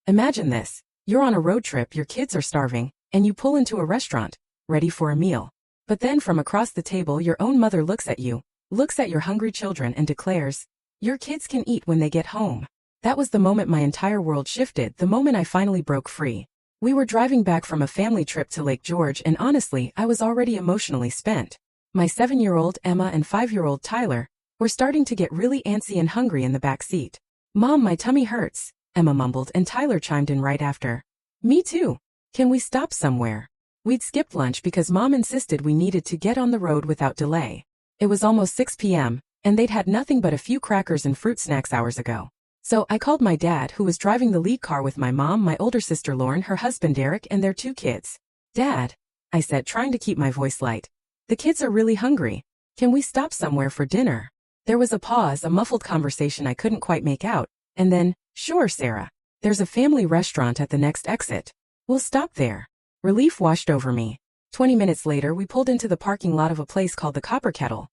Imagine this. You're on a road trip, your kids are starving, and you pull into a restaurant, ready for a meal. But then from across the table your own mother looks at you, looks at your hungry children and declares, "Your kids can eat when they get home." That was the moment my entire world shifted, the moment I finally broke free. We were driving back from a family trip to Lake George and honestly, I was already emotionally spent. My 7-year-old Emma and 5-year-old Tyler were starting to get really antsy and hungry in the back seat. "Mom, my tummy hurts," Emma mumbled, and Tyler chimed in right after. "Me too. Can we stop somewhere?" We'd skipped lunch because Mom insisted we needed to get on the road without delay. It was almost 6 p.m., and they'd had nothing but a few crackers and fruit snacks hours ago. So I called my dad, who was driving the lead car with my mom, my older sister Lauren, her husband Derek, and their 2 kids. "Dad," I said, trying to keep my voice light. "The kids are really hungry. Can we stop somewhere for dinner?" There was a pause, a muffled conversation I couldn't quite make out, and then, "Sure, Sarah. There's a family restaurant at the next exit. We'll stop there." Relief washed over me. 20 minutes later we pulled into the parking lot of a place called the Copper Kettle.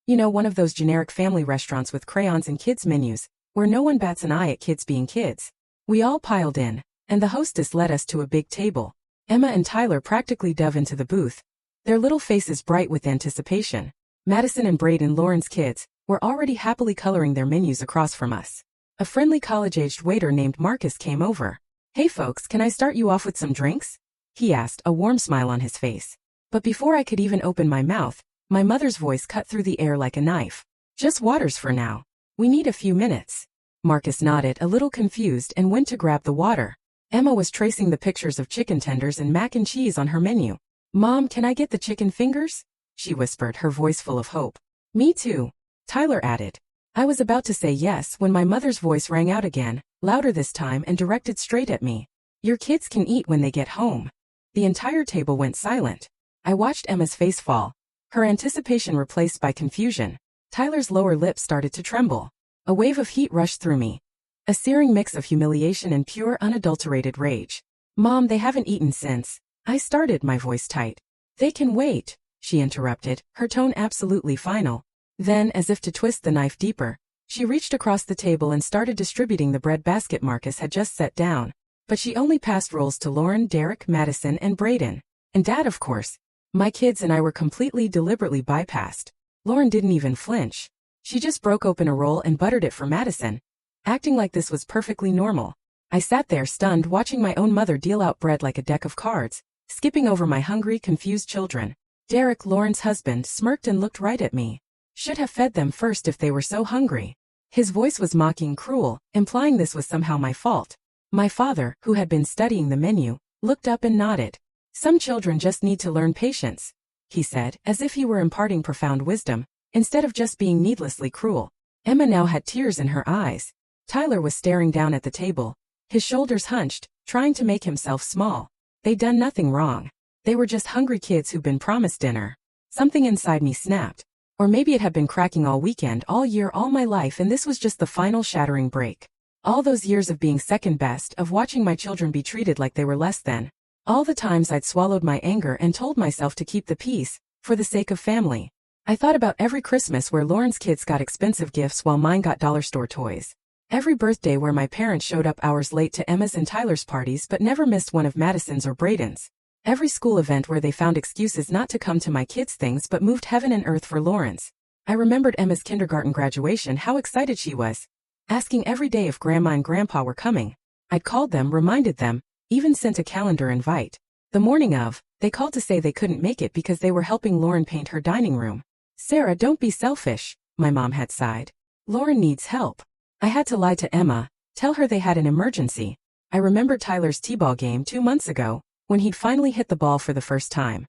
You know, one of those generic family restaurants with crayons and kids' menus, where no one bats an eye at kids being kids. We all piled in, and the hostess led us to a big table. Emma and Tyler practically dove into the booth, their little faces bright with anticipation. Madison and Braden, Lauren's kids, were already happily coloring their menus across from us. A friendly college-aged waiter named Marcus came over. "Hey folks, can I start you off with some drinks?" he asked, a warm smile on his face. But before I could even open my mouth, my mother's voice cut through the air like a knife. "Just waters for now. We need a few minutes." Marcus nodded, a little confused, and went to grab the water. Emma was tracing the pictures of chicken tenders and mac and cheese on her menu. "Mom, can I get the chicken fingers?" she whispered, her voice full of hope. "Me too," Tyler added. I was about to say yes when my mother's voice rang out again, louder this time and directed straight at me. "Your kids can eat when they get home." The entire table went silent. I watched Emma's face fall, her anticipation replaced by confusion. Tyler's lower lip started to tremble. A wave of heat rushed through me, a searing mix of humiliation and pure unadulterated rage. "Mom, they haven't eaten since," I started, my voice tight. "They can wait," she interrupted, her tone absolutely final. Then, as if to twist the knife deeper, she reached across the table and started distributing the bread basket Marcus had just set down. But she only passed rolls to Lauren, Derek, Madison, and Braden. And Dad, of course. My kids and I were completely, deliberately bypassed. Lauren didn't even flinch. She just broke open a roll and buttered it for Madison, acting like this was perfectly normal. I sat there stunned, watching my own mother deal out bread like a deck of cards, skipping over my hungry, confused children. Derek, Lauren's husband, smirked and looked right at me. "Should have fed them first if they were so hungry." His voice was mocking, cruel, implying this was somehow my fault. My father, who had been studying the menu, looked up and nodded. "Some children just need to learn patience," he said, as if he were imparting profound wisdom, instead of just being needlessly cruel. Emma now had tears in her eyes. Tyler was staring down at the table, his shoulders hunched, trying to make himself small. They'd done nothing wrong. They were just hungry kids who'd been promised dinner. Something inside me snapped. Or maybe it had been cracking all weekend, all year, all my life, and this was just the final shattering break. All those years of being second best, of watching my children be treated like they were less than. All the times I'd swallowed my anger and told myself to keep the peace, for the sake of family. I thought about every Christmas where Lauren's kids got expensive gifts while mine got dollar store toys. Every birthday where my parents showed up hours late to Emma's and Tyler's parties but never missed one of Madison's or Braden's. Every school event where they found excuses not to come to my kids' things but moved heaven and earth for Lauren's. I remembered Emma's kindergarten graduation, how excited she was, asking every day if Grandma and Grandpa were coming. I'd called them, reminded them, even sent a calendar invite. The morning of, they called to say they couldn't make it because they were helping Lauren paint her dining room. "Sarah, don't be selfish," my mom had sighed. "Lauren needs help." I had to lie to Emma, tell her they had an emergency. I remembered Tyler's t-ball game 2 months ago, when he'd finally hit the ball for the first time.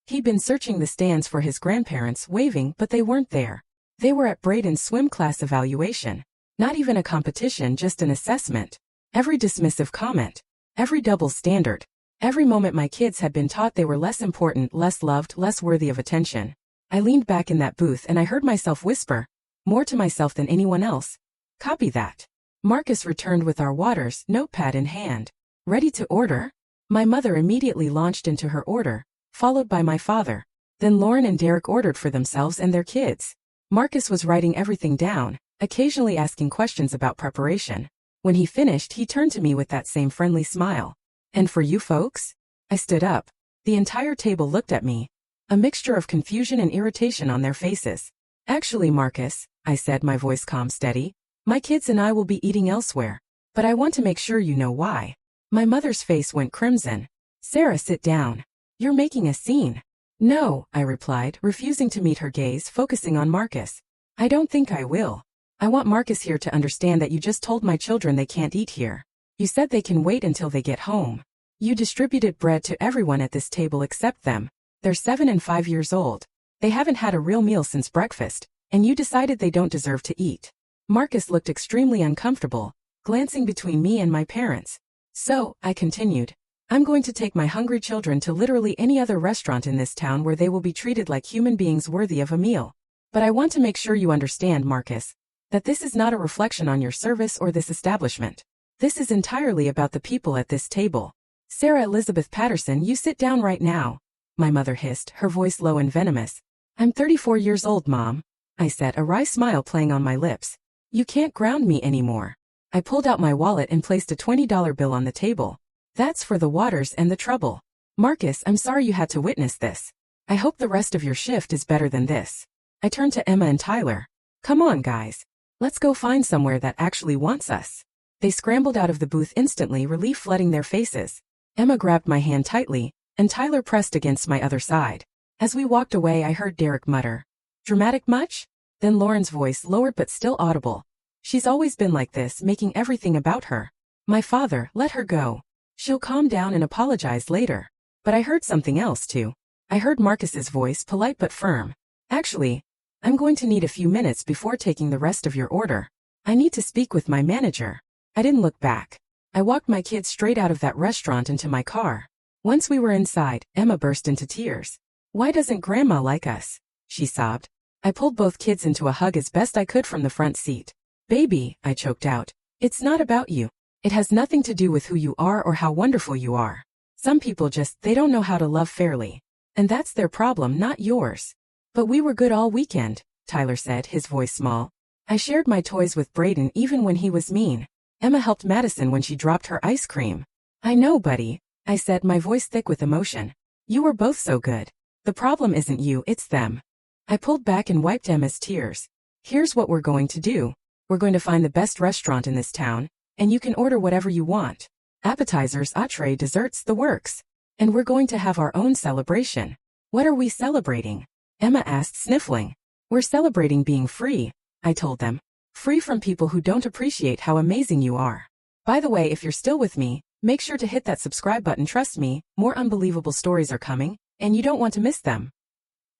He'd been searching the stands for his grandparents, waving, but they weren't there. They were at Braden's swim class evaluation. Not even a competition, just an assessment. Every dismissive comment, every double standard, every moment my kids had been taught they were less important, less loved, less worthy of attention. I leaned back in that booth and I heard myself whisper, more to myself than anyone else, "Copy that." Marcus returned with our waters, notepad in hand. "Ready to order?" My mother immediately launched into her order, followed by my father. Then Lauren and Derek ordered for themselves and their kids. Marcus was writing everything down, occasionally asking questions about preparation. When he finished, he turned to me with that same friendly smile. And for you folks? I stood up. The entire table looked at me. A mixture of confusion and irritation on their faces. Actually, Marcus, I said, my voice calm steady, my kids and I will be eating elsewhere. But I want to make sure you know why. My mother's face went crimson. Sarah, sit down. You're making a scene. No, I replied, refusing to meet her gaze, focusing on Marcus. I don't think I will. I want Marcus here to understand that you just told my children they can't eat here. You said they can wait until they get home. You distributed bread to everyone at this table except them. They're 7 and 5 years old. They haven't had a real meal since breakfast, and you decided they don't deserve to eat. Marcus looked extremely uncomfortable, glancing between me and my parents. So, I continued, I'm going to take my hungry children to literally any other restaurant in this town where they will be treated like human beings worthy of a meal. But I want to make sure you understand, Marcus, that this is not a reflection on your service or this establishment. This is entirely about the people at this table. Sarah Elizabeth Patterson, you sit down right now. My mother hissed, her voice low and venomous. I'm 34 years old, Mom, I said, a wry smile playing on my lips. You can't ground me anymore. I pulled out my wallet and placed a $20 bill on the table. That's for the waters and the trouble. Marcus, I'm sorry you had to witness this. I hope the rest of your shift is better than this. I turned to Emma and Tyler. Come on, guys. Let's go find somewhere that actually wants us. They scrambled out of the booth instantly, relief flooding their faces. Emma grabbed my hand tightly, and Tyler pressed against my other side. As we walked away, I heard Derek mutter, "Dramatic much?" Then Lauren's voice, lowered but still audible. "She's always been like this, making everything about her. My father, let her go. She'll calm down and apologize later." But I heard something else too. I heard Marcus's voice, polite but firm. "Actually, I'm going to need a few minutes before taking the rest of your order. I need to speak with my manager." I didn't look back. I walked my kids straight out of that restaurant into my car. Once we were inside, Emma burst into tears. "Why doesn't Grandma like us?" she sobbed. I pulled both kids into a hug as best I could from the front seat. "Baby," I choked out, "it's not about you. It has nothing to do with who you are or how wonderful you are. Some people they don't know how to love fairly. And that's their problem, not yours." "But we were good all weekend," Tyler said, his voice small. "I shared my toys with Brayden even when he was mean. Emma helped Madison when she dropped her ice cream." "I know, buddy," I said, my voice thick with emotion. "You were both so good. The problem isn't you, it's them." I pulled back and wiped Emma's tears. "Here's what we're going to do. We're going to find the best restaurant in this town, and you can order whatever you want. Appetizers, entree, desserts, the works. And we're going to have our own celebration." "What are we celebrating?" Emma asked, sniffling. "We're celebrating being free," I told them. "Free from people who don't appreciate how amazing you are. By the way, if you're still with me, make sure to hit that subscribe button. Trust me, more unbelievable stories are coming, and you don't want to miss them."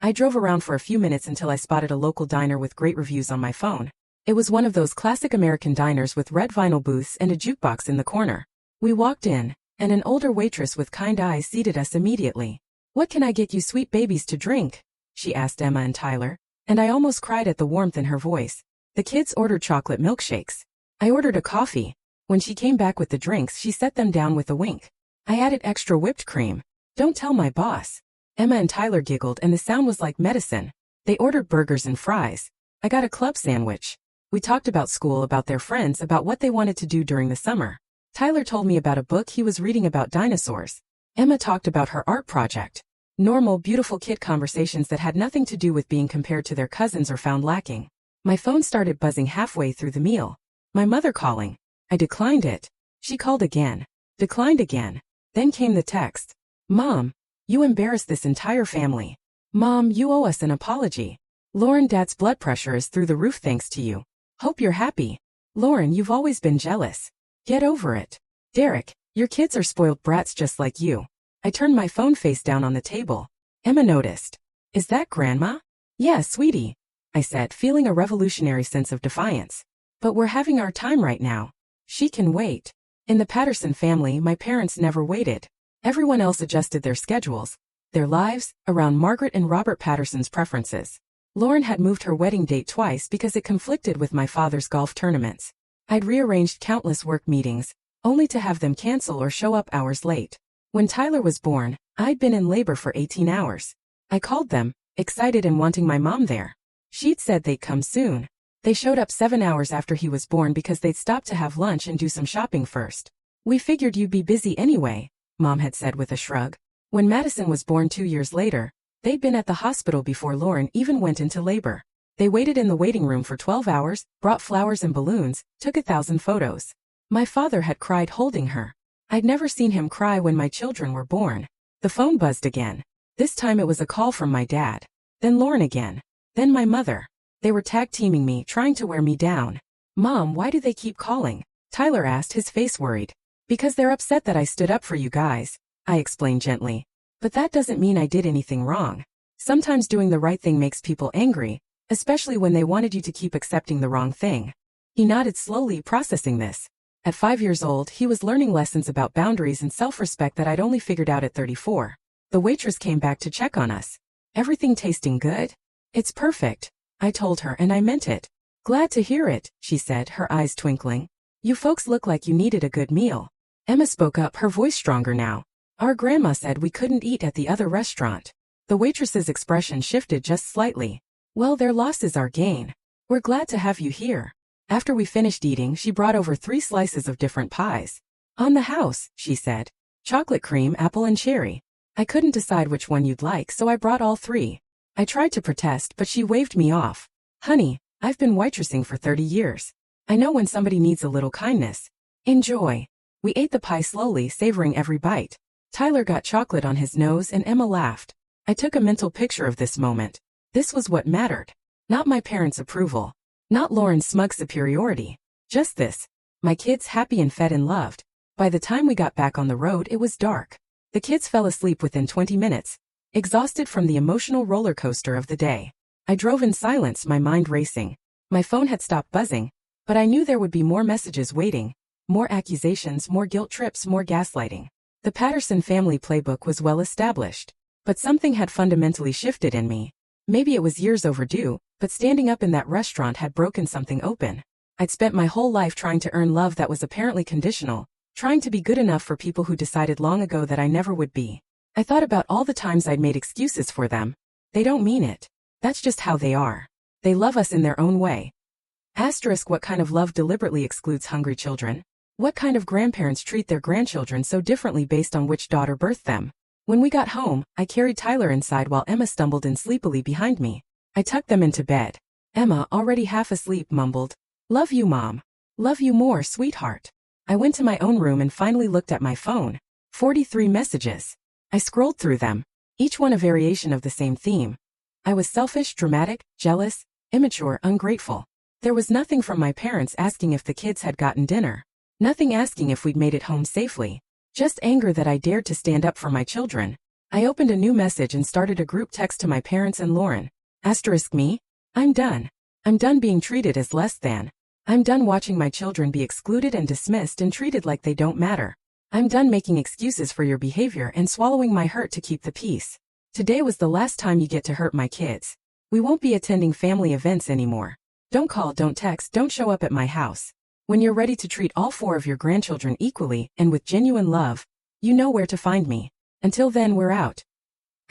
I drove around for a few minutes until I spotted a local diner with great reviews on my phone. It was one of those classic American diners with red vinyl booths and a jukebox in the corner. We walked in, and an older waitress with kind eyes seated us immediately. "What can I get you sweet babies to drink?" she asked Emma and Tyler, and I almost cried at the warmth in her voice. The kids ordered chocolate milkshakes. I ordered a coffee. When she came back with the drinks, she set them down with a wink. I added extra whipped cream. "Don't tell my boss." Emma and Tyler giggled, and the sound was like medicine. They ordered burgers and fries. I got a club sandwich. We talked about school, about their friends, about what they wanted to do during the summer. Tyler told me about a book he was reading about dinosaurs. Emma talked about her art project. Normal, beautiful kid conversations that had nothing to do with being compared to their cousins or found lacking. My phone started buzzing halfway through the meal. My mother calling. I declined it. She called again. Declined again. Then came the text. "Mom, you embarrassed this entire family. Mom, you owe us an apology. Lauren, Dad's blood pressure is through the roof thanks to you. Hope you're happy. Lauren, you've always been jealous. Get over it. Derek, your kids are spoiled brats just like you." I turned my phone face down on the table. Emma noticed. "Is that Grandma?" "Yeah, sweetie," I said, feeling a revolutionary sense of defiance. "But we're having our time right now. She can wait." In the Patterson family, my parents never waited. Everyone else adjusted their schedules, their lives, around Margaret and Robert Patterson's preferences. Lauren had moved her wedding date twice because it conflicted with my father's golf tournaments. I'd rearranged countless work meetings, only to have them cancel or show up hours late. When Tyler was born, I'd been in labor for 18 hours. I called them, excited and wanting my mom there. She'd said they'd come soon. They showed up 7 hours after he was born because they'd stopped to have lunch and do some shopping first. We figured you'd be busy anyway, Mom had said with a shrug. When Madison was born 2 years later, they'd been at the hospital before Lauren even went into labor. They waited in the waiting room for 12 hours, brought flowers and balloons, took 1,000 photos. My father had cried holding her. I'd never seen him cry when my children were born. The phone buzzed again. This time it was a call from my dad. Then Lauren again. Then my mother. They were tag-teaming me, trying to wear me down. Mom, why do they keep calling? Tyler asked, his face worried. Because they're upset that I stood up for you guys, I explained gently. But that doesn't mean I did anything wrong. Sometimes doing the right thing makes people angry, especially when they wanted you to keep accepting the wrong thing. He nodded slowly, processing this. At 5 years old, he was learning lessons about boundaries and self-respect that I'd only figured out at 34. The waitress came back to check on us. Everything tasting good? It's perfect, I told her, and I meant it. Glad to hear it, she said, her eyes twinkling. You folks look like you needed a good meal. Emma spoke up, her voice stronger now. Our grandma said we couldn't eat at the other restaurant. The waitress's expression shifted just slightly. Well, their loss is our gain. We're glad to have you here. After we finished eating, she brought over 3 slices of different pies. On the house, she said. Chocolate cream, apple and cherry. I couldn't decide which one you'd like, so I brought all 3. I tried to protest, but she waved me off. Honey, I've been waitressing for 30 years. I know when somebody needs a little kindness. Enjoy. We ate the pie slowly, savoring every bite. Tyler got chocolate on his nose and Emma laughed. I took a mental picture of this moment. This was what mattered. Not my parents' approval. Not Lauren's smug superiority. Just this. My kids happy and fed and loved. By the time we got back on the road, it was dark. The kids fell asleep within 20 minutes, exhausted from the emotional roller coaster of the day. I drove in silence, my mind racing. My phone had stopped buzzing, but I knew there would be more messages waiting. More accusations, more guilt trips, more gaslighting. The Patterson family playbook was well established. But something had fundamentally shifted in me. Maybe it was years overdue, but standing up in that restaurant had broken something open. I'd spent my whole life trying to earn love that was apparently conditional, trying to be good enough for people who decided long ago that I never would be. I thought about all the times I'd made excuses for them. They don't mean it. That's just how they are. They love us in their own way. Asterisk, what kind of love deliberately excludes hungry children? What kind of grandparents treat their grandchildren so differently based on which daughter birthed them? When we got home, I carried Tyler inside while Emma stumbled in sleepily behind me. I tucked them into bed. Emma, already half asleep, mumbled, "Love you, Mom. Love you more, sweetheart." I went to my own room and finally looked at my phone. 43 messages. I scrolled through them, each one a variation of the same theme. I was selfish, dramatic, jealous, immature, ungrateful. There was nothing from my parents asking if the kids had gotten dinner. Nothing asking if we'd made it home safely. Just anger that I dared to stand up for my children. I opened a new message and started a group text to my parents and Lauren. Asterisk me. I'm done. I'm done being treated as less than. I'm done watching my children be excluded and dismissed and treated like they don't matter. I'm done making excuses for your behavior and swallowing my hurt to keep the peace. Today was the last time you get to hurt my kids. We won't be attending family events anymore. Don't call, don't text, don't show up at my house. When you're ready to treat all 4 of your grandchildren equally and with genuine love, you know where to find me. Until then, we're out.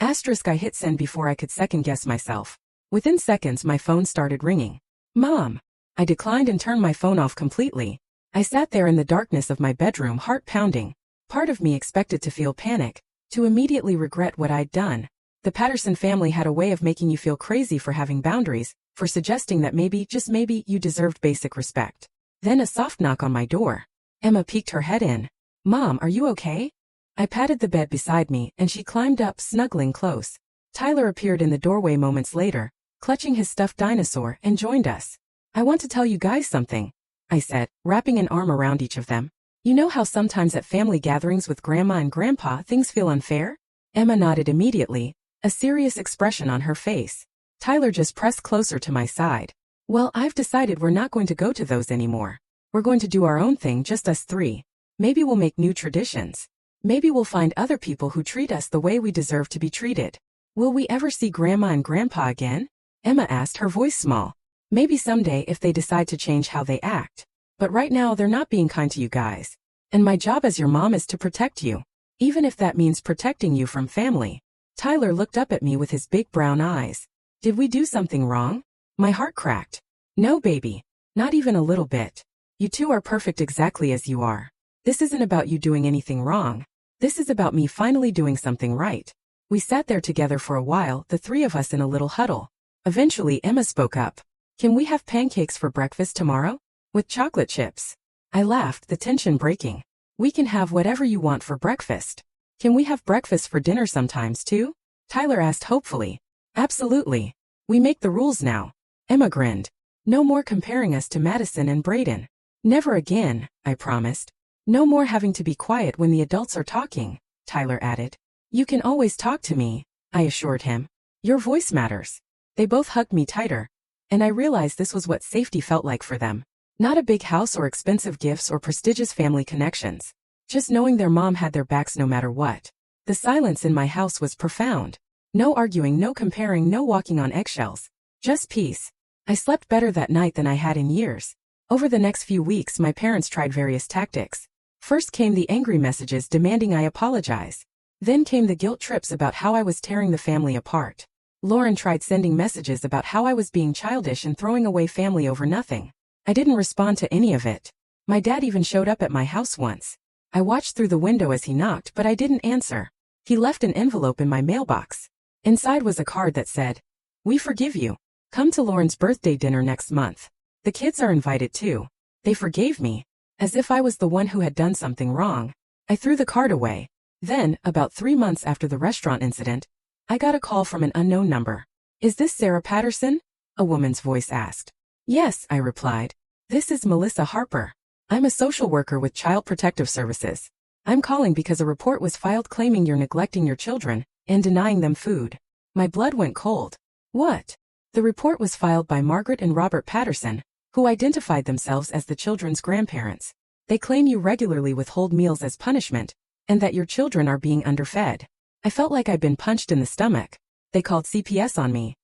Asterisk, I hit send before I could second-guess myself. Within seconds, my phone started ringing. Mom. I declined and turned my phone off completely. I sat there in the darkness of my bedroom, heart pounding. Part of me expected to feel panic, to immediately regret what I'd done. The Patterson family had a way of making you feel crazy for having boundaries, for suggesting that maybe, just maybe, you deserved basic respect. Then a soft knock on my door. Emma peeked her head in. Mom, are you okay? I patted the bed beside me, and she climbed up, snuggling close. Tyler appeared in the doorway moments later, clutching his stuffed dinosaur, and joined us. I want to tell you guys something, I said, wrapping an arm around each of them. You know how sometimes at family gatherings with Grandma and Grandpa things feel unfair? Emma nodded immediately, a serious expression on her face. Tyler just pressed closer to my side. Well, I've decided we're not going to go to those anymore. We're going to do our own thing, just us 3. Maybe we'll make new traditions. Maybe we'll find other people who treat us the way we deserve to be treated. Will we ever see Grandma and Grandpa again? Emma asked, her voice small. Maybe someday if they decide to change how they act. But right now they're not being kind to you guys. And my job as your mom is to protect you. Even if that means protecting you from family. Tyler looked up at me with his big brown eyes. Did we do something wrong? My heart cracked. No, baby. Not even a little bit. You two are perfect exactly as you are. This isn't about you doing anything wrong. This is about me finally doing something right. We sat there together for a while, the three of us in a little huddle. Eventually Emma spoke up. Can we have pancakes for breakfast tomorrow? With chocolate chips. I laughed, the tension breaking. We can have whatever you want for breakfast. Can we have breakfast for dinner sometimes too? Tyler asked hopefully. Absolutely. We make the rules now. Emma grinned. No more comparing us to Madison and Brayden. Never again, I promised. No more having to be quiet when the adults are talking, Tyler added. You can always talk to me, I assured him. Your voice matters. They both hugged me tighter, and I realized this was what safety felt like for them. Not a big house or expensive gifts or prestigious family connections. Just knowing their mom had their backs no matter what. The silence in my house was profound. No arguing, no comparing, no walking on eggshells. Just peace. I slept better that night than I had in years. Over the next few weeks my parents tried various tactics. First came the angry messages demanding I apologize. Then came the guilt trips about how I was tearing the family apart. Lauren tried sending messages about how I was being childish and throwing away family over nothing. I didn't respond to any of it. My dad even showed up at my house once. I watched through the window as he knocked, but I didn't answer. He left an envelope in my mailbox. Inside was a card that said, "We forgive you. Come to Lauren's birthday dinner next month. The kids are invited too." They forgave me. As if I was the one who had done something wrong. I threw the card away. Then, about 3 months after the restaurant incident, I got a call from an unknown number. "Is this Sarah Patterson?" a woman's voice asked. "Yes," I replied. "This is Melissa Harper. I'm a social worker with Child Protective Services. I'm calling because a report was filed claiming you're neglecting your children and denying them food." My blood went cold. What? The report was filed by Margaret and Robert Patterson, who identified themselves as the children's grandparents. They claim you regularly withhold meals as punishment, and that your children are being underfed. I felt like I'd been punched in the stomach. They called CPS on me.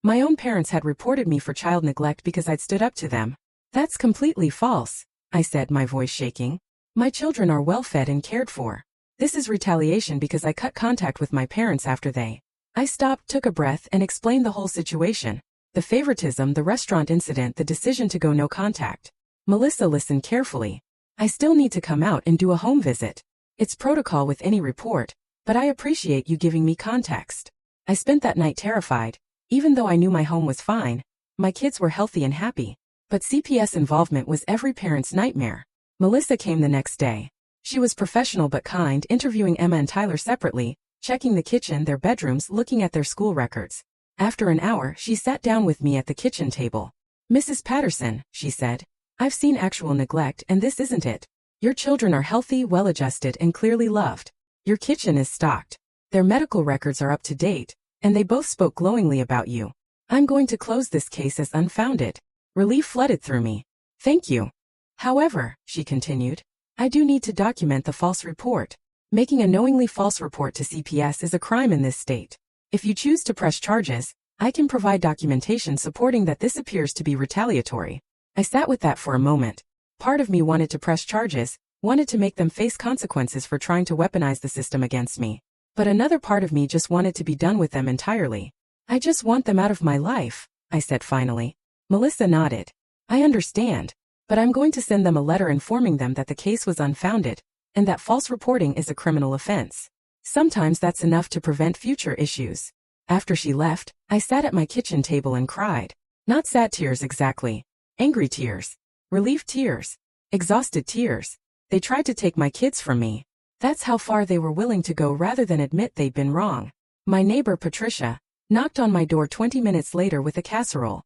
My own parents had reported me for child neglect because I'd stood up to them. "That's completely false," I said, my voice shaking. "My children are well fed and cared for. This is retaliation because I cut contact with my parents after they." I stopped, took a breath, and explained the whole situation. The favoritism, the restaurant incident, the decision to go no contact. Melissa listened carefully. "I still need to come out and do a home visit. It's protocol with any report, but I appreciate you giving me context." I spent that night terrified. Even though I knew my home was fine, my kids were healthy and happy. But CPS involvement was every parent's nightmare. Melissa came the next day. She was professional but kind, interviewing Emma and Tyler separately, checking the kitchen, their bedrooms, looking at their school records. After an hour, she sat down with me at the kitchen table. "Mrs. Patterson," she said, "I've seen actual neglect and this isn't it. Your children are healthy, well-adjusted, and clearly loved. Your kitchen is stocked. Their medical records are up to date, and they both spoke glowingly about you. I'm going to close this case as unfounded." Relief flooded through me. "Thank you. However," she continued, "I do need to document the false report. Making a knowingly false report to CPS is a crime in this state. If you choose to press charges, I can provide documentation supporting that this appears to be retaliatory." I sat with that for a moment. Part of me wanted to press charges, wanted to make them face consequences for trying to weaponize the system against me. But another part of me just wanted to be done with them entirely. "I just want them out of my life," I said finally. Melissa nodded. "I understand. But I'm going to send them a letter informing them that the case was unfounded, and that false reporting is a criminal offense. Sometimes that's enough to prevent future issues." After she left, I sat at my kitchen table and cried. Not sad tears exactly. Angry tears. Relief tears. Exhausted tears. They tried to take my kids from me. That's how far they were willing to go rather than admit they'd been wrong. My neighbor Patricia knocked on my door 20 minutes later with a casserole.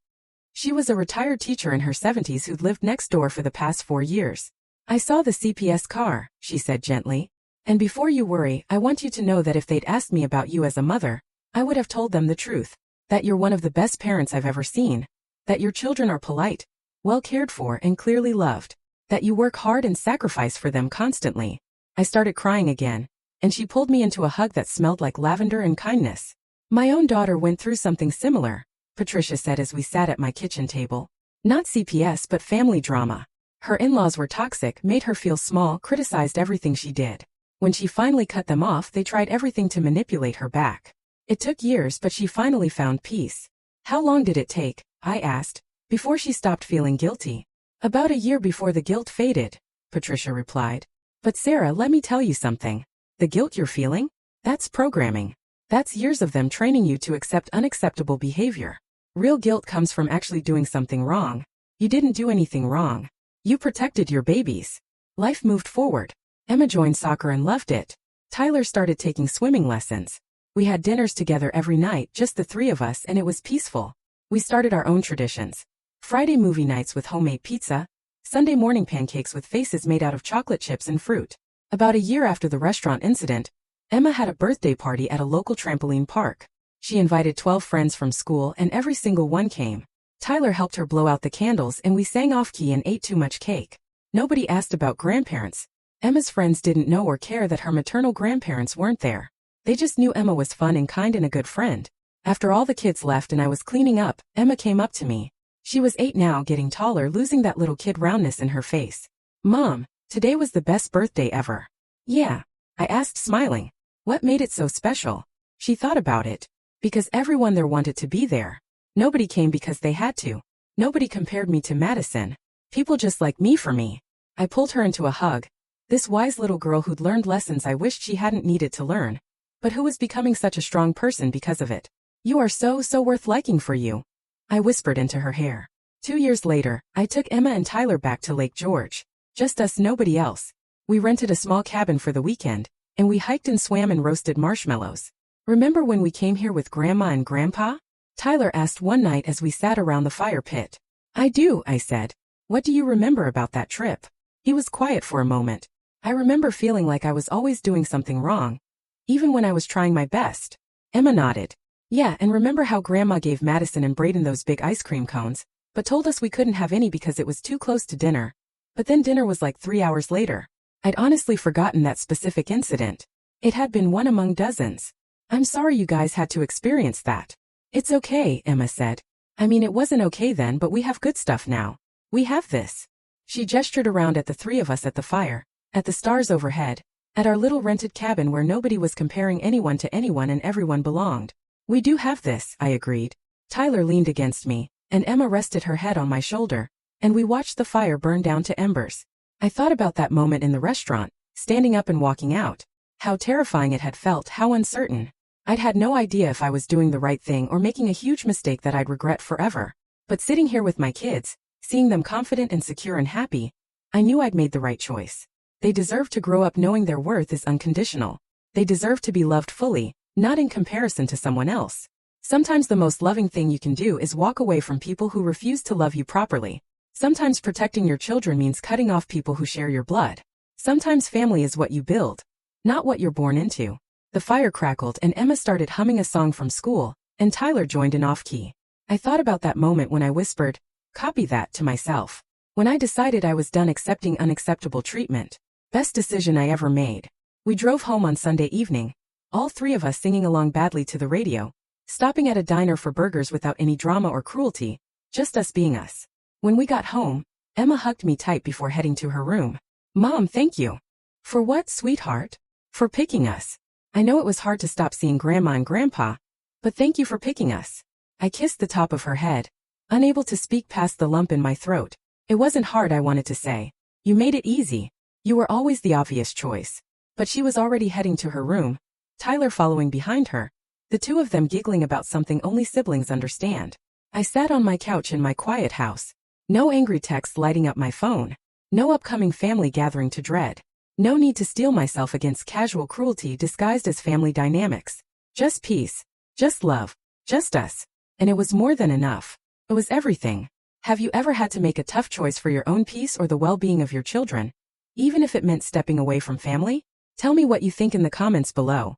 She was a retired teacher in her 70s who'd lived next door for the past 4 years. "I saw the CPS car," she said gently. "And before you worry, I want you to know that if they'd asked me about you as a mother, I would have told them the truth. That you're one of the best parents I've ever seen. That your children are polite, well cared for, and clearly loved. That you work hard and sacrifice for them constantly." I started crying again, and she pulled me into a hug that smelled like lavender and kindness. "My own daughter went through something similar," Patricia said as we sat at my kitchen table. "Not CPS but family drama. Her in-laws were toxic, made her feel small, criticized everything she did. When she finally cut them off, they tried everything to manipulate her back. It took years, but she finally found peace." "How long did it take?" I asked. before she stopped feeling guilty. About a year before the guilt faded, Patricia replied. But Sarah, let me tell you something. The guilt you're feeling? That's programming. That's years of them training you to accept unacceptable behavior. Real guilt comes from actually doing something wrong. You didn't do anything wrong. You protected your babies. Life moved forward. Emma joined soccer and loved it. Tyler started taking swimming lessons. We had dinners together every night, just the three of us, and it was peaceful. We started our own traditions. Friday movie nights with homemade pizza. Sunday morning pancakes with faces made out of chocolate chips and fruit. About a year after the restaurant incident, Emma had a birthday party at a local trampoline park. She invited 12 friends from school and every single one came. Tyler helped her blow out the candles and we sang off-key and ate too much cake. Nobody asked about grandparents. Emma's friends didn't know or care that her maternal grandparents weren't there. They just knew Emma was fun and kind and a good friend. After all the kids left and I was cleaning up, Emma came up to me. She was 8 now, getting taller, losing that little kid roundness in her face. Mom, today was the best birthday ever. Yeah, I asked, smiling. What made it so special? She thought about it. Because everyone there wanted to be there. Nobody came because they had to. Nobody compared me to Madison. People just like me for me. I pulled her into a hug. This wise little girl who'd learned lessons I wished she hadn't needed to learn. But who was becoming such a strong person because of it. You are so worth liking for you. I whispered into her hair. 2 years later, I took Emma and Tyler back to Lake George. Just us, nobody else. We rented a small cabin for the weekend, and we hiked and swam and roasted marshmallows. Remember when we came here with Grandma and Grandpa? Tyler asked one night as we sat around the fire pit. I do, I said. What do you remember about that trip? He was quiet for a moment. I remember feeling like I was always doing something wrong, even when I was trying my best. Emma nodded. Yeah, and remember how Grandma gave Madison and Brayden those big ice cream cones, but told us we couldn't have any because it was too close to dinner. But then dinner was like 3 hours later. I'd honestly forgotten that specific incident. It had been one among dozens. I'm sorry you guys had to experience that. It's okay, Emma said. I mean, it wasn't okay then, but we have good stuff now. We have this. She gestured around at the three of us at the fire, at the stars overhead, at our little rented cabin where nobody was comparing anyone to anyone and everyone belonged. We do have this, I agreed. Tyler leaned against me, and Emma rested her head on my shoulder, and we watched the fire burn down to embers. I thought about that moment in the restaurant, standing up and walking out. How terrifying it had felt, how uncertain. I'd had no idea if I was doing the right thing or making a huge mistake that I'd regret forever. But sitting here with my kids, seeing them confident and secure and happy, I knew I'd made the right choice. They deserve to grow up knowing their worth is unconditional. They deserve to be loved fully, not in comparison to someone else. Sometimes the most loving thing you can do is walk away from people who refuse to love you properly. Sometimes protecting your children means cutting off people who share your blood. Sometimes family is what you build, not what you're born into. The fire crackled and Emma started humming a song from school, and Tyler joined in off-key. I thought about that moment when I whispered, "Copy that," to myself. When I decided I was done accepting unacceptable treatment. Best decision I ever made. We drove home on Sunday evening, all three of us singing along badly to the radio, stopping at a diner for burgers without any drama or cruelty, just us being us. When we got home, Emma hugged me tight before heading to her room. Mom, thank you. For what, sweetheart? For picking us. I know it was hard to stop seeing Grandma and Grandpa, but thank you for picking us. I kissed the top of her head, unable to speak past the lump in my throat. It wasn't hard, I wanted to say. You made it easy. You were always the obvious choice. But she was already heading to her room, Tyler following behind her, the two of them giggling about something only siblings understand. I sat on my couch in my quiet house. No angry texts lighting up my phone. No upcoming family gathering to dread. No need to steel myself against casual cruelty disguised as family dynamics. Just peace. Just love. Just us. And it was more than enough. It was everything. Have you ever had to make a tough choice for your own peace or the well-being of your children? Even if it meant stepping away from family? Tell me what you think in the comments below.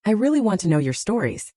I really want to know your stories.